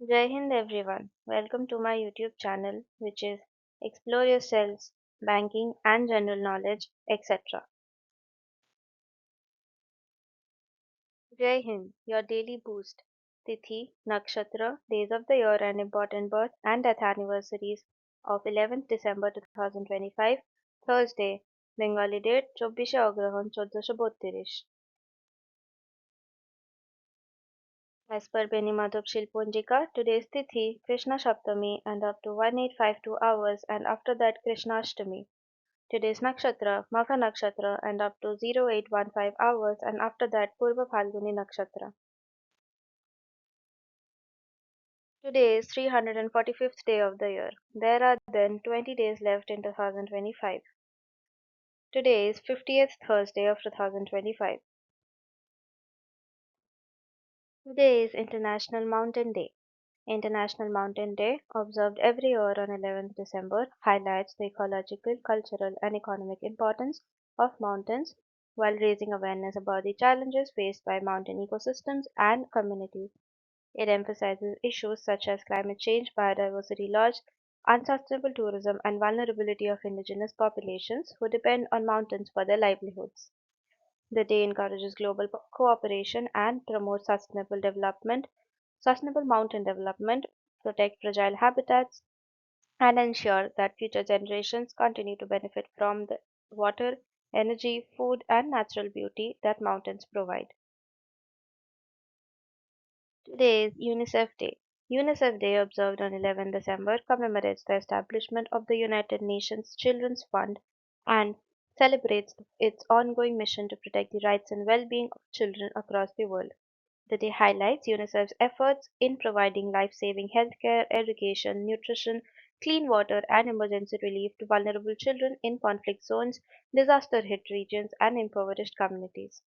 Jai Hind everyone. Welcome to my YouTube channel which is Explore Yourselves, Banking and General Knowledge, etc. Jai Hind, your daily boost. Tithi, Nakshatra, days of the year and important birth and death anniversaries of 11th December 2025, Thursday, Bengali date 24 Agrahayan 1432. As per Beni Madhav Shilponjika, today's Tithi, Krishna Saptami and up to 1852 hours and after that Krishna Ashtami. Today's Nakshatra, Magha Nakshatra and up to 0815 hours and after that Purva Phalguni Nakshatra. Today is 345th day of the year. There are then 20 days left in 2025. Today is 50th Thursday of 2025. Today is International Mountain Day. International Mountain Day, observed every year on 11th December, highlights the ecological, cultural, and economic importance of mountains while raising awareness about the challenges faced by mountain ecosystems and communities. It emphasizes issues such as climate change, biodiversity loss, unsustainable tourism, and vulnerability of indigenous populations who depend on mountains for their livelihoods. The day encourages global cooperation and promotes sustainable mountain development, protect fragile habitats, and ensure that future generations continue to benefit from the water, energy, food, and natural beauty that mountains provide. Today is UNICEF Day. UNICEF Day, observed on 11 December, commemorates the establishment of the United Nations Children's Fund and celebrates its ongoing mission to protect the rights and well being of children across the world. The day highlights UNICEF's efforts in providing life saving healthcare, education, nutrition, clean water, and emergency relief to vulnerable children in conflict zones, disaster hit regions, and impoverished communities.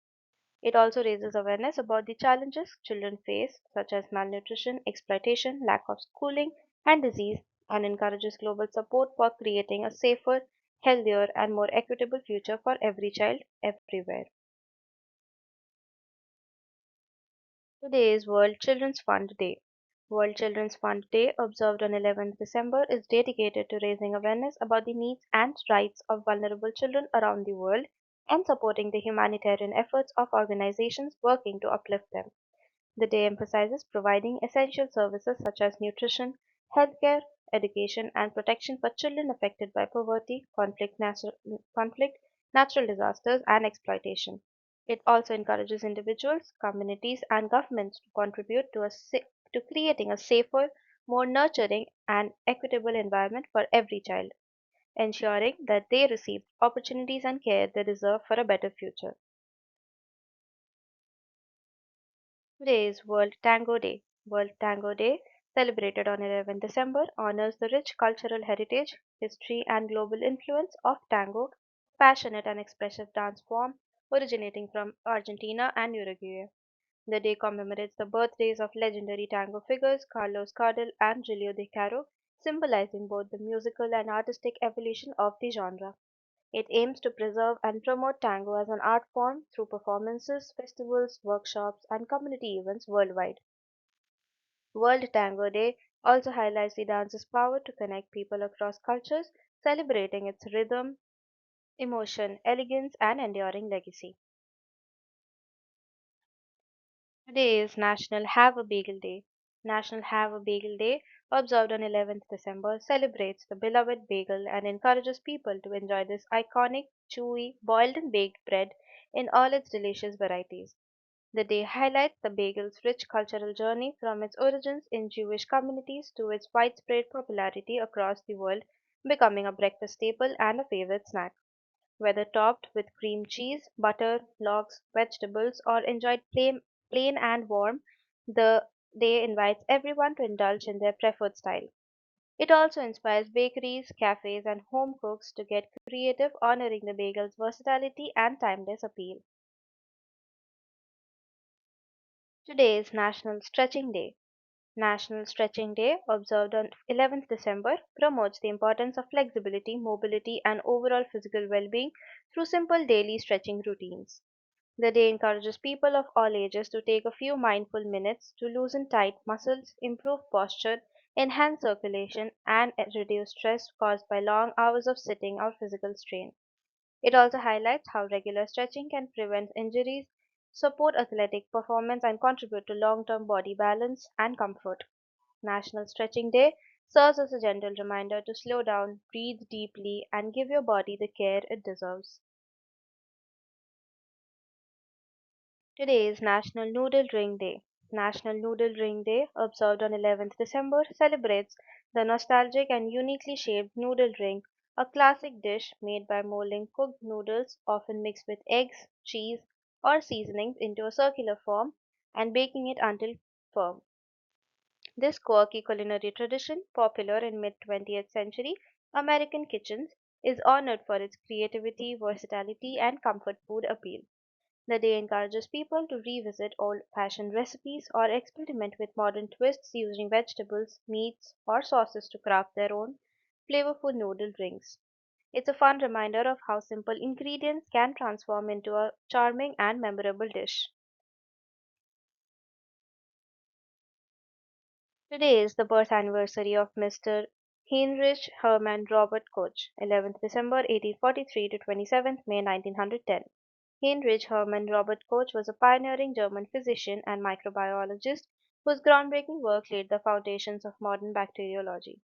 It also raises awareness about the challenges children face, such as malnutrition, exploitation, lack of schooling, and disease, and encourages global support for creating a safer, healthier, and more equitable future for every child everywhere. Today is World Children's Fund Day. World Children's Fund Day, observed on 11th December, is dedicated to raising awareness about the needs and rights of vulnerable children around the world and supporting the humanitarian efforts of organizations working to uplift them. The day emphasizes providing essential services such as nutrition, healthcare, education, and protection for children affected by poverty, conflict, natural disasters, and exploitation. It also encourages individuals, communities, and governments to contribute to creating a safer, more nurturing, and equitable environment for every child, ensuring that they receive opportunities and care they deserve for a better future. Today is World Tango Day. World Tango Day, celebrated on 11 December, honors the rich cultural heritage, history, and global influence of tango, a passionate and expressive dance form originating from Argentina and Uruguay. The day commemorates the birthdays of legendary tango figures Carlos Gardel and Julio De Caro, symbolizing both the musical and artistic evolution of the genre. It aims to preserve and promote tango as an art form through performances, festivals, workshops, and community events worldwide. World Tango Day also highlights the dance's power to connect people across cultures, celebrating its rhythm, emotion, elegance, and enduring legacy. Today is National Have a Bagel Day. National Have a Bagel Day, observed on 11th December, celebrates the beloved bagel and encourages people to enjoy this iconic, chewy, boiled and baked bread in all its delicious varieties. The day highlights the bagel's rich cultural journey from its origins in Jewish communities to its widespread popularity across the world, becoming a breakfast staple and a favorite snack. Whether topped with cream cheese, butter, logs, vegetables, or enjoyed plain and warm, the day invites everyone to indulge in their preferred style. It also inspires bakeries, cafes, and home cooks to get creative, honoring the bagel's versatility and timeless appeal. Today is National Stretching Day. National Stretching Day, observed on 11th December, promotes the importance of flexibility, mobility, and overall physical well being through simple daily stretching routines. The day encourages people of all ages to take a few mindful minutes to loosen tight muscles, improve posture, enhance circulation, and reduce stress caused by long hours of sitting or physical strain. It also highlights how regular stretching can prevent injuries, support athletic performance, and contribute to long term body balance and comfort. National Stretching Day serves as a gentle reminder to slow down, breathe deeply, and give your body the care it deserves. Today is National Noodle Ring Day. National Noodle Ring Day, observed on 11th December, celebrates the nostalgic and uniquely shaped noodle ring, a classic dish made by molding cooked noodles, often mixed with eggs, cheese, or seasonings, into a circular form and baking it until firm. This quirky culinary tradition, popular in mid 20th century American kitchens, is honored for its creativity, versatility, and comfort food appeal. The day encourages people to revisit old fashioned recipes or experiment with modern twists using vegetables, meats, or sauces to craft their own flavorful noodle rings. It's a fun reminder of how simple ingredients can transform into a charming and memorable dish. Today is the birth anniversary of Mr. Heinrich Hermann Robert Koch, 11th December 1843 to 27th May 1910. Heinrich Hermann Robert Koch was a pioneering German physician and microbiologist whose groundbreaking work laid the foundations of modern bacteriology.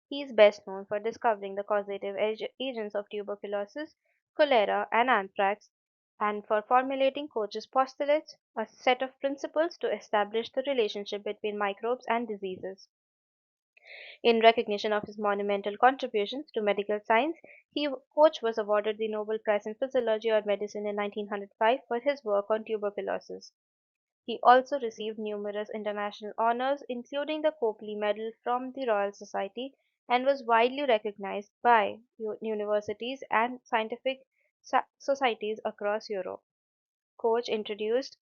He is best known for discovering the causative agents of tuberculosis, cholera, and anthrax, and for formulating Koch's postulates, a set of principles to establish the relationship between microbes and diseases. In recognition of his monumental contributions to medical science, Koch was awarded the Nobel Prize in Physiology or Medicine in 1905 for his work on tuberculosis. He also received numerous international honors, including the Copley Medal from the Royal Society, and was widely recognized by universities and scientific societies across Europe. Koch introduced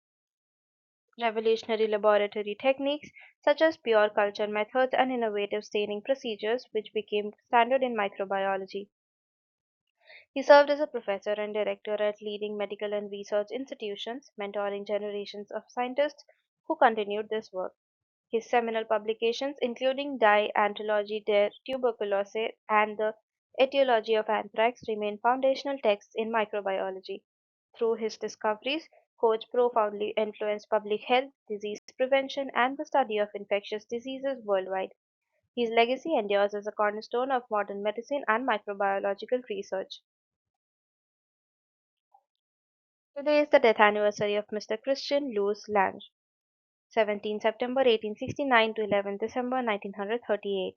revolutionary laboratory techniques such as pure culture methods and innovative staining procedures, which became standard in microbiology. He served as a professor and director at leading medical and research institutions, mentoring generations of scientists who continued this work. His seminal publications, including Die Anthologie der Tuberkulose and the Etiology of Anthrax, remain foundational texts in microbiology. Through his discoveries, Koch profoundly influenced public health, disease prevention, and the study of infectious diseases worldwide. His legacy endures as a cornerstone of modern medicine and microbiological research. Today is the death anniversary of Mr. Christian Louis Lange, 17 September 1869 to 11 December 1938.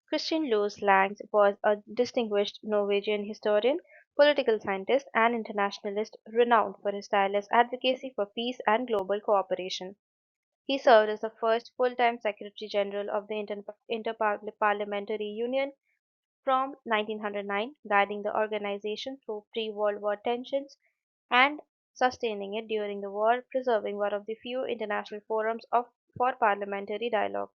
Christian Louis Lange was a distinguished Norwegian historian, political scientist, and internationalist renowned for his tireless advocacy for peace and global cooperation. He served as the first full-time Secretary General of the Interparliamentary Union from 1909, guiding the organization through pre-World War tensions and sustaining it during the war, preserving one of the few international forums for parliamentary dialogue.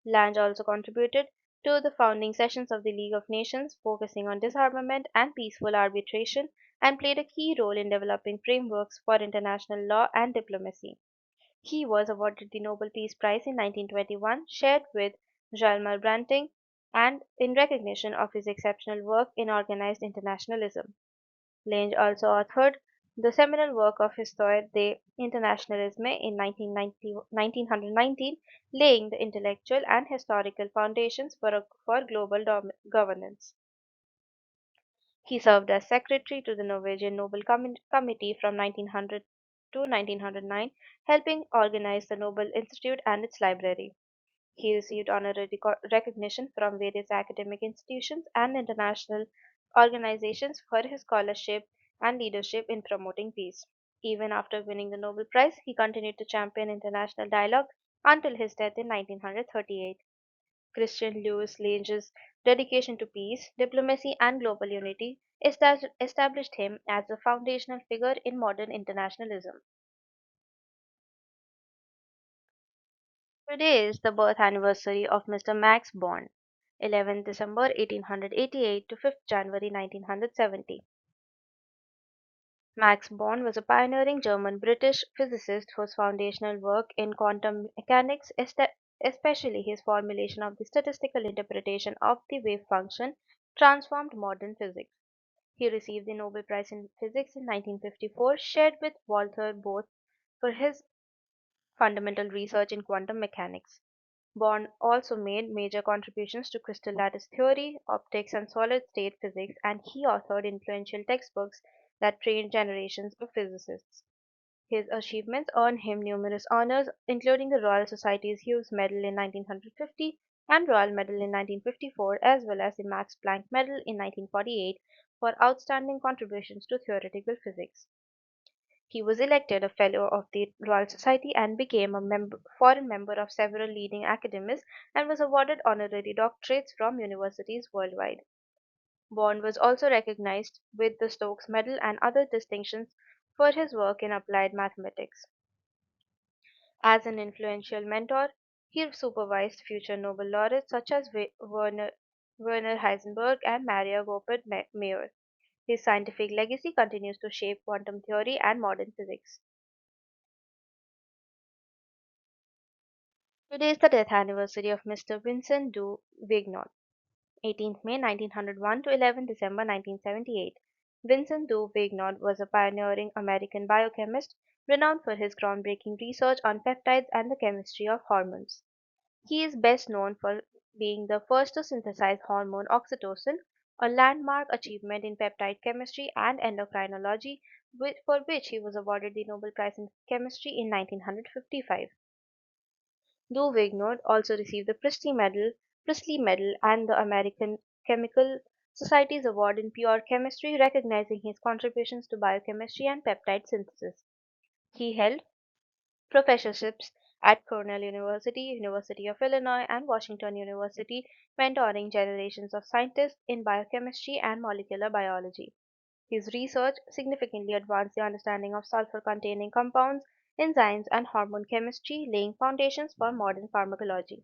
Lange also contributed to the founding sessions of the League of Nations, focusing on disarmament and peaceful arbitration, and played a key role in developing frameworks for international law and diplomacy. He was awarded the Nobel Peace Prize in 1921, shared with Hjalmar Branting, and in recognition of his exceptional work in organized internationalism. Lange also authored the seminal work of Histoire de Internationalisme in 1919, laying the intellectual and historical foundations for global governance. He served as secretary to the Norwegian Nobel Committee from 1900 to 1909, helping organize the Nobel Institute and its library. He received honorary recognition from various academic institutions and international organizations for his scholarship and leadership in promoting peace. Even after winning the Nobel Prize, he continued to champion international dialogue until his death in 1938. Christian Louis Lange's dedication to peace, diplomacy, and global unity established him as a foundational figure in modern internationalism. Today is the birth anniversary of Mr. Max Born, 11th December 1888 to 5th January 1970. Max Born was a pioneering German-British physicist whose foundational work in quantum mechanics, especially his formulation of the statistical interpretation of the wave function, transformed modern physics. He received the Nobel Prize in Physics in 1954, shared with Walther Bothe for his fundamental research in quantum mechanics. Born also made major contributions to crystal lattice theory, optics, and solid state physics, and he authored influential textbooks that trained generations of physicists. His achievements earned him numerous honors, including the Royal Society's Hughes Medal in 1950 and Royal Medal in 1954, as well as the Max Planck Medal in 1948 for outstanding contributions to theoretical physics. He was elected a Fellow of the Royal Society and became a foreign member of several leading academies and was awarded honorary doctorates from universities worldwide. Bond was also recognized with the Stokes Medal and other distinctions for his work in applied mathematics. As an influential mentor, he supervised future Nobel laureates such as Werner Heisenberg and Maria Goeppert-Mayer. His scientific legacy continues to shape quantum theory and modern physics. Today is the death anniversary of Mr. Vincent du Vignon, 18th May 1901 to 11th December 1978. Vincent du Vignon was a pioneering American biochemist renowned for his groundbreaking research on peptides and the chemistry of hormones. He is best known for being the first to synthesize hormone oxytocin, a landmark achievement in peptide chemistry and endocrinology, for which he was awarded the Nobel Prize in Chemistry in 1955. Douvignon also received the Priestley Medal and the American Chemical Society's Award in Pure Chemistry, recognizing his contributions to biochemistry and peptide synthesis. He held professorships at Cornell University, University of Illinois, and Washington University, mentoring generations of scientists in biochemistry and molecular biology. His research significantly advanced the understanding of sulfur-containing compounds, enzymes, and hormone chemistry, laying foundations for modern pharmacology.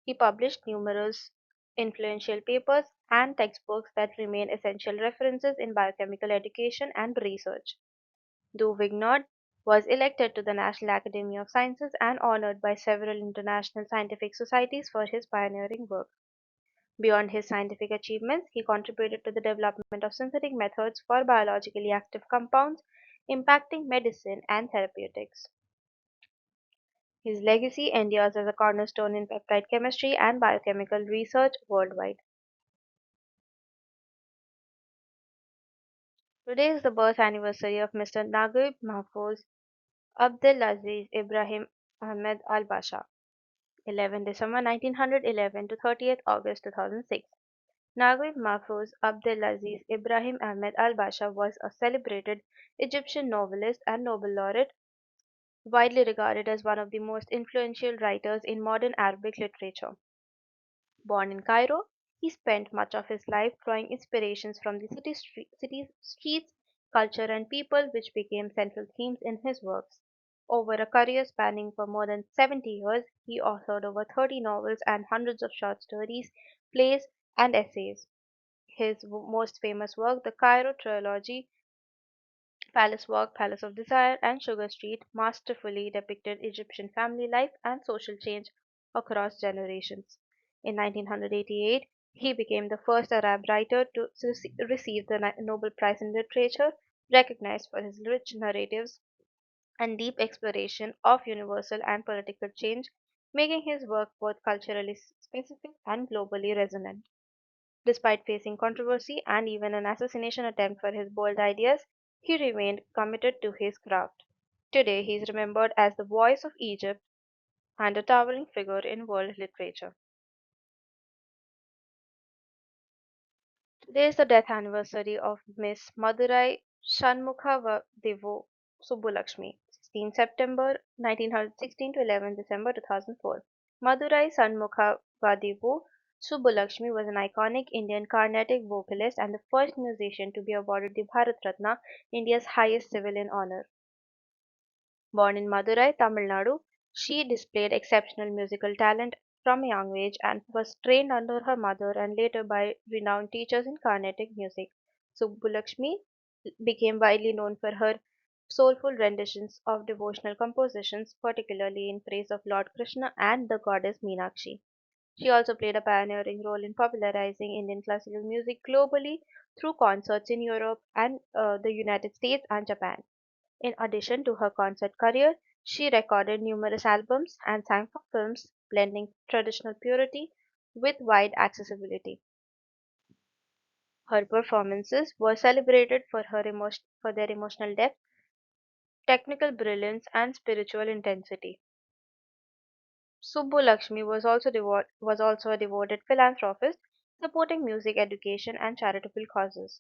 He published numerous influential papers and textbooks that remain essential references in biochemical education and research. Duvigneau was elected to the National Academy of Sciences and honored by several international scientific societies for his pioneering work. Beyond his scientific achievements, he contributed to the development of synthetic methods for biologically active compounds, impacting medicine and therapeutics. His legacy endures as a cornerstone in peptide chemistry and biochemical research worldwide. Today is the birth anniversary of Mr. Naguib Mahfouz Abdelaziz Ibrahim Ahmed Al Basha, 11 December 1911 to 30th August 2006. Naguib Mahfouz Abdelaziz Ibrahim Ahmed Al Basha was a celebrated Egyptian novelist and Nobel laureate, widely regarded as one of the most influential writers in modern Arabic literature. Born in Cairo, he spent much of his life drawing inspirations from the city streets, culture, and people, which became central themes in his works. Over a career spanning for more than 70 years, he authored over 30 novels and hundreds of short stories, plays, and essays. His most famous work, the Cairo trilogy, Palace Walk, Palace of Desire, and Sugar Street, masterfully depicted Egyptian family life and social change across generations. In 1988, he became the first Arab writer to receive the Nobel Prize in Literature, recognized for his rich narratives and deep exploration of universal and political change, making his work both culturally specific and globally resonant. Despite facing controversy and even an assassination attempt for his bold ideas, he remained committed to his craft. Today, he is remembered as the voice of Egypt and a towering figure in world literature. Today is the death anniversary of Miss Madurai Shanmukha Subbulakshmi, 16 September 1916 to 11 December 2004. Madurai Shanmukha Subbulakshmi was an iconic Indian Carnatic vocalist and the first musician to be awarded the Bharat Ratna, India's highest civilian honor. Born in Madurai, Tamil Nadu, she displayed exceptional musical talent from a young age and was trained under her mother and later by renowned teachers in Carnatic music. Subbulakshmi became widely known for her soulful renditions of devotional compositions, particularly in praise of Lord Krishna and the goddess Meenakshi. She also played a pioneering role in popularizing Indian classical music globally through concerts in Europe and the United States and Japan. In addition to her concert career, she recorded numerous albums and sang for films, blending traditional purity with wide accessibility. Her performances were celebrated for for their emotional depth, technical brilliance, and spiritual intensity. Subbulakshmi was also a devoted philanthropist, supporting music education and charitable causes.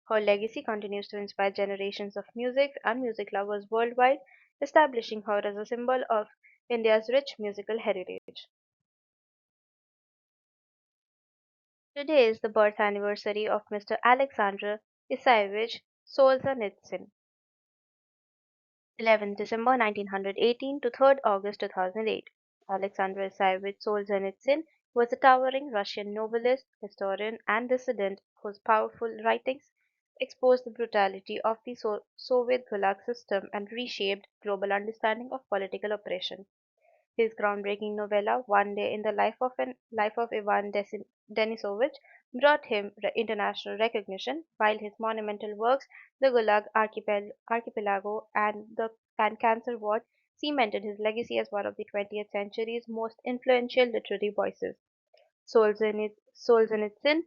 Her legacy continues to inspire generations of music and music lovers worldwide, establishing her as a symbol of India's rich musical heritage. Today is the birth anniversary of Mr. Alexander Isaievich Solzhenitsyn, 11th December 1918 to 3rd August 2008. Alexander Isaievich Solzhenitsyn was a towering Russian novelist, historian, and dissident whose powerful writings exposed the brutality of the Soviet Gulag system and reshaped global understanding of political oppression. His groundbreaking novella "One Day in the Life of Ivan Denisovich" brought him international recognition, while his monumental works "The Gulag Archipelago" and "Cancer Ward" cemented his legacy as one of the 20th century's most influential literary voices. Solzhenitsyn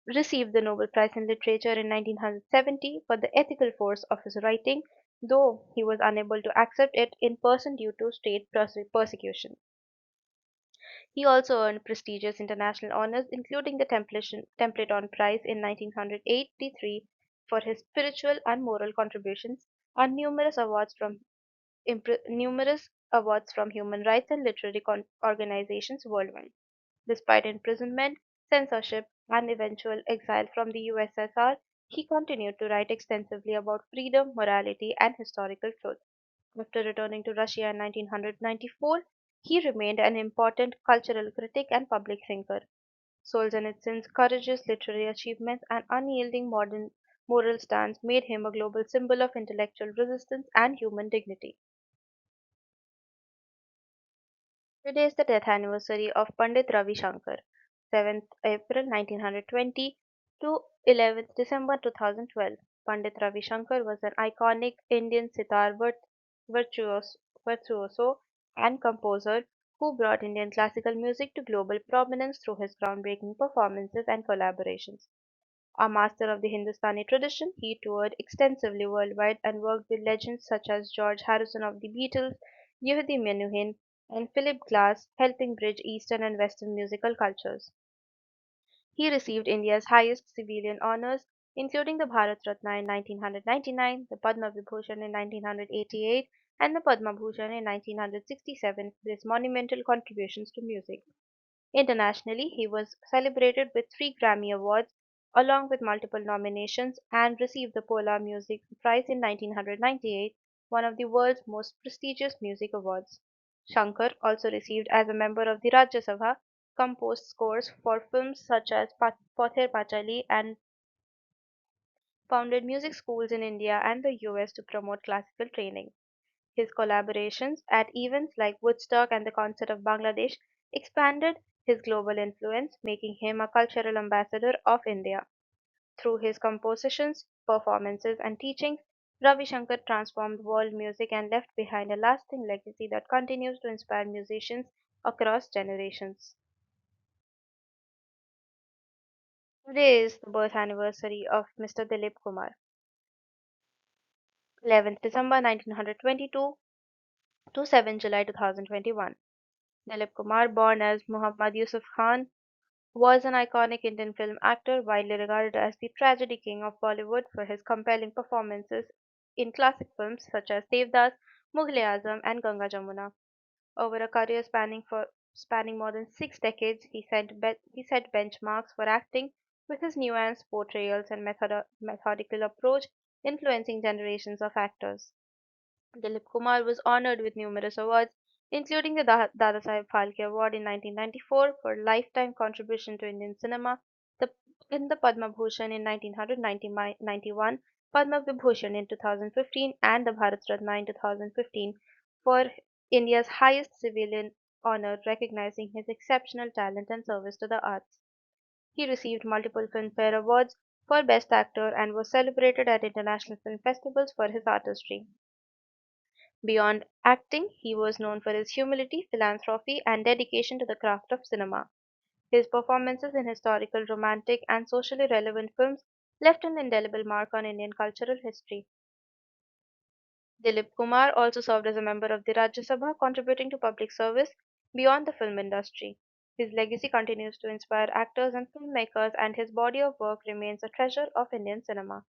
received the Nobel Prize in Literature in 1970 for the ethical force of his writing, though he was unable to accept it in person due to state persecution. He also earned prestigious international honors, including the Templeton Prize in 1983 for his spiritual and moral contributions, and numerous awards from human rights and literary organizations worldwide. Despite imprisonment, censorship, and eventual exile from the USSR, he continued to write extensively about freedom, morality, and historical truth. After returning to Russia in 1994, he remained an important cultural critic and public thinker. Solzhenitsyn's courageous literary achievements and unyielding modern moral stance made him a global symbol of intellectual resistance and human dignity. Today is the death anniversary of Pandit Ravi Shankar, 7th April 1920 to 11th December 2012. Pandit Ravi Shankar was an iconic Indian virtuos- virtuoso and composer who brought Indian classical music to global prominence through his groundbreaking performances and collaborations. A master of the Hindustani tradition, he toured extensively worldwide and worked with legends such as George Harrison of the Beatles, Yehudi Menuhin, and Philip Glass, helping bridge Eastern and Western musical cultures. He received India's highest civilian honors, including the Bharat Ratna in 1999, the Padma Vibhushan in 1988, and the Padma Bhushan in 1967 for his monumental contributions to music. Internationally, he was celebrated with three Grammy Awards, along with multiple nominations, and received the Polar Music Prize in 1998, one of the world's most prestigious music awards. Shankar, also received as a member of the Rajya Sabha, composed scores for films such as Pather Pachali and founded music schools in India and the US to promote classical training. His collaborations at events like Woodstock and the Concert of Bangladesh expanded his global influence, making him a cultural ambassador of India. Through his compositions, performances, and teachings, Ravi Shankar transformed world music and left behind a lasting legacy that continues to inspire musicians across generations. Today is the birth anniversary of Mr. Dilip Kumar, 11th December 1922 to 7th July 2021. Dilip Kumar, born as Muhammad Yusuf Khan, was an iconic Indian film actor, widely regarded as the tragedy king of Bollywood for his compelling performances in classic films such as Devdas, Mughal-e-Azam, and Ganga Jamuna. Over a career spanning more than 6 decades, he set benchmarks for acting with his nuanced portrayals and methodical approach, influencing generations of actors. Dilip Kumar was honored with numerous awards, including the Dadasaheb Phalke Award in 1994 for lifetime contribution to Indian cinema, the, in the Padma Bhushan in 1991, Padma Vibhushan in 2015, and the Bharat Ratna in 2015 for India's highest civilian honor recognizing his exceptional talent and service to the arts. He received multiple Filmfare Awards for Best Actor and was celebrated at international film festivals for his artistry. Beyond acting, he was known for his humility, philanthropy, and dedication to the craft of cinema. His performances in historical, romantic, and socially relevant films left an indelible mark on Indian cultural history. Dilip Kumar also served as a member of the Rajya Sabha, contributing to public service beyond the film industry. His legacy continues to inspire actors and filmmakers, and his body of work remains a treasure of Indian cinema.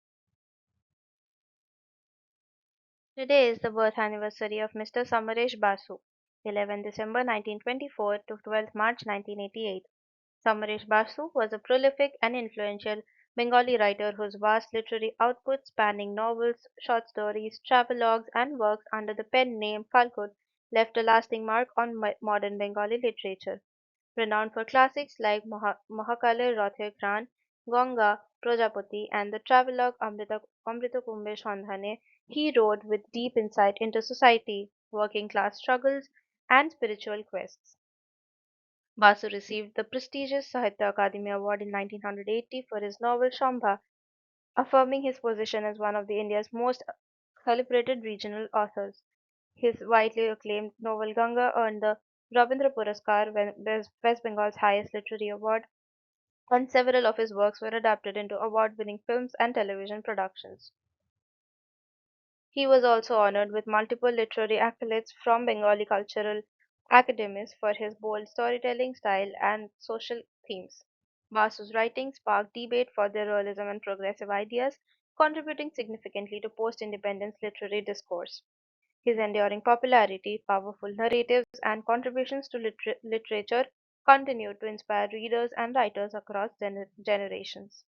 Today is the birth anniversary of Mr. Samaresh Basu, 11 December 1924 to 12 March 1988. Samaresh Basu was a prolific and influential Bengali writer whose vast literary output spanning novels, short stories, travelogues, and works under the pen name Falgut left a lasting mark on modern Bengali literature. Renowned for classics like Mahakale Rathe Gran, Ganga, Prajapati, and the travelogue Amrita Kumbe Sandhane, he wrote with deep insight into society, working class struggles, and spiritual quests. Basu received the prestigious Sahitya Akademi Award in 1980 for his novel Shambha, affirming his position as one of the India's most celebrated regional authors. His widely acclaimed novel Ganga earned the Rabindra Puraskar, West Bengal's highest literary award, and several of his works were adapted into award-winning films and television productions. He was also honored with multiple literary accolades from Bengali cultural academies for his bold storytelling style and social themes. Basu's writing sparked debate for their realism and progressive ideas, contributing significantly to post-independence literary discourse. His enduring popularity, powerful narratives, and contributions to literature continued to inspire readers and writers across generations.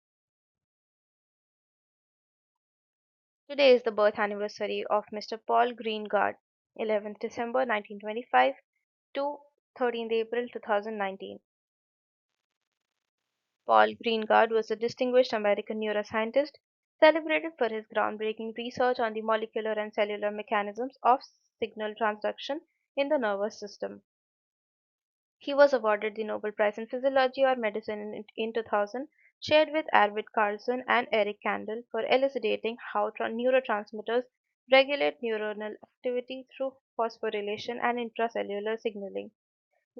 Today is the birth anniversary of Mr. Paul Greengard, 11th December 1925 to 13th April 2019. Paul Greengard was a distinguished American neuroscientist celebrated for his groundbreaking research on the molecular and cellular mechanisms of signal transduction in the nervous system. He was awarded the Nobel Prize in Physiology or Medicine in 2000, shared with Arvid Carlson and Eric Kandel for elucidating how neurotransmitters regulate neuronal activity through phosphorylation and intracellular signaling.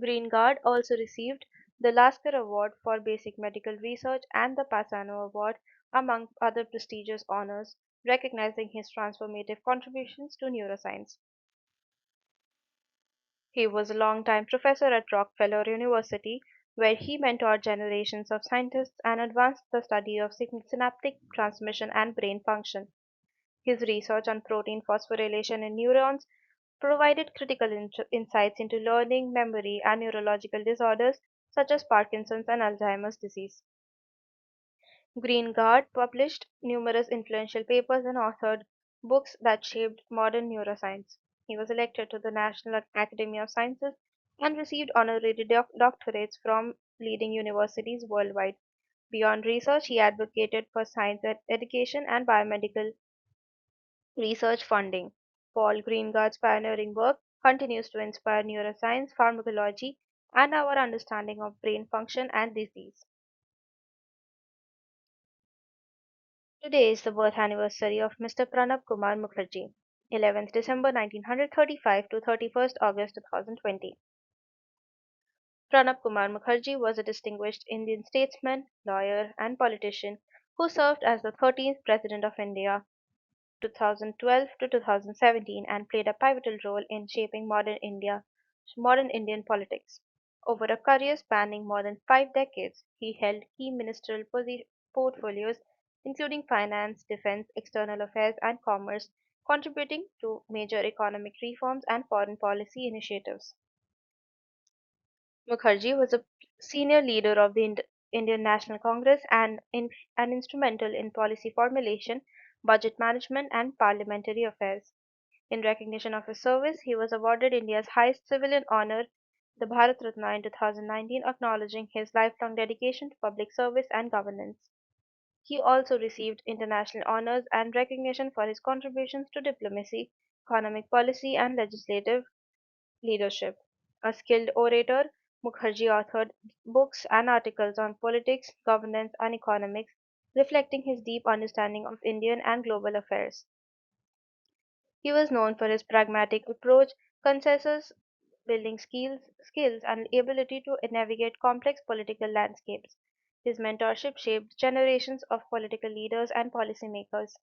Greengard also received the Lasker Award for Basic Medical Research and the Passano Award, among other prestigious honors, recognizing his transformative contributions to neuroscience. He was a longtime professor at Rockefeller University, where he mentored generations of scientists and advanced the study of synaptic transmission and brain function. His research on protein phosphorylation in neurons provided critical insights into learning, memory, and neurological disorders such as Parkinson's and Alzheimer's disease. Greengard published numerous influential papers and authored books that shaped modern neuroscience. He was elected to the National Academy of Sciences and received honorary doctorates from leading universities worldwide. Beyond research, he advocated for science education and biomedical research funding. Paul Greengard's pioneering work continues to inspire neuroscience, pharmacology, and our understanding of brain function and disease. Today is the birth anniversary of Mr. Pranab Kumar Mukherjee, 11th December 1935 to 31st August 2020. Pranab Kumar Mukherjee was a distinguished Indian statesman, lawyer, and politician who served as the 13th President of India 2012 to 2017 and played a pivotal role in shaping modern Indian politics. Over a career spanning more than 5 decades, he held key ministerial portfolios including finance, defense, external affairs, and commerce, contributing to major economic reforms and foreign policy initiatives. Mukherjee was a senior leader of the Indian National Congress and instrumental in policy formulation, budget management, and parliamentary affairs. In recognition of his service, he was awarded India's highest civilian honor, the Bharat Ratna, in 2019, acknowledging his lifelong dedication to public service and governance. He also received international honors and recognition for his contributions to diplomacy, economic policy, and legislative leadership. A skilled orator, Mukherjee authored books and articles on politics, governance, and economics, reflecting his deep understanding of Indian and global affairs. He was known for his pragmatic approach, consensus building skills and ability to navigate complex political landscapes. His mentorship shaped generations of political leaders and policymakers.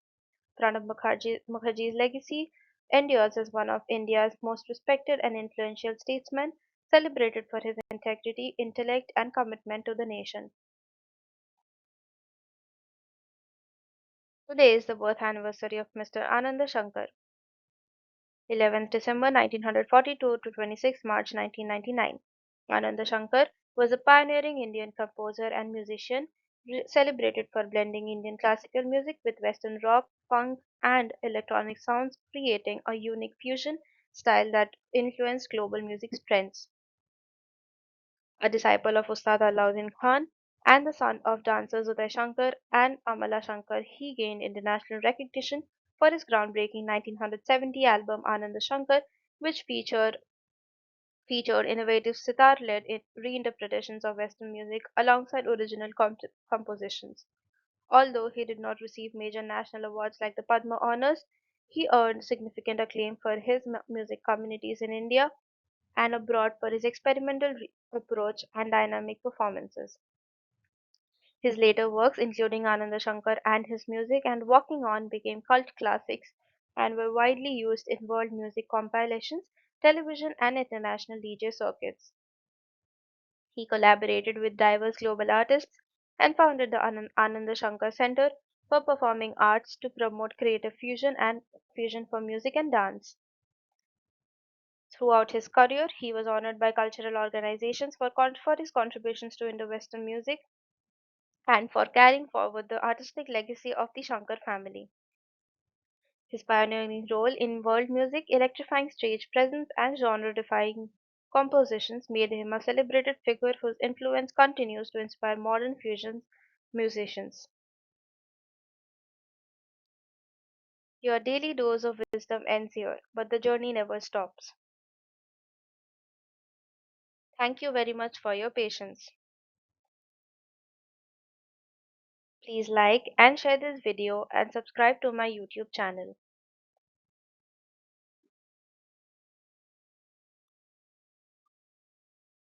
Mukherjee's legacy endures as one of India's most respected and influential statesmen, celebrated for his integrity, intellect, and commitment to the nation. Today is the birth anniversary of Mr. Ananda Shankar, 11th December 1942 to 26 March 1999. Ananda Shankar was a pioneering Indian composer and musician celebrated for blending Indian classical music with Western rock, funk, and electronic sounds, creating a unique fusion style that influenced global music trends. A disciple of Ustad Alauddin Khan and the son of dancers Uday Shankar and Amala Shankar, he gained international recognition for his groundbreaking 1970 album Ananda Shankar, which featured innovative sitar-led reinterpretations of Western music alongside original compositions. Although he did not receive major national awards like the Padma honors, he earned significant acclaim for his music communities in India and abroad for his experimental approach and dynamic performances. His later works, including Ananda Shankar and his music and Walking On, became cult classics and were widely used in world music compilations, television, and international DJ circuits. He collaborated with diverse global artists and founded the Ananda Shankar Center for Performing Arts to promote creative fusion for music and dance. Throughout his career, he was honored by cultural organizations for his contributions to Indo-Western music and for carrying forward the artistic legacy of the Shankar family. His pioneering role in world music, electrifying stage presence, and genre-defying compositions made him a celebrated figure whose influence continues to inspire modern fusion musicians. Your daily dose of wisdom ends here, but the journey never stops. Thank you very much for your patience. Please like and share this video and subscribe to my YouTube channel.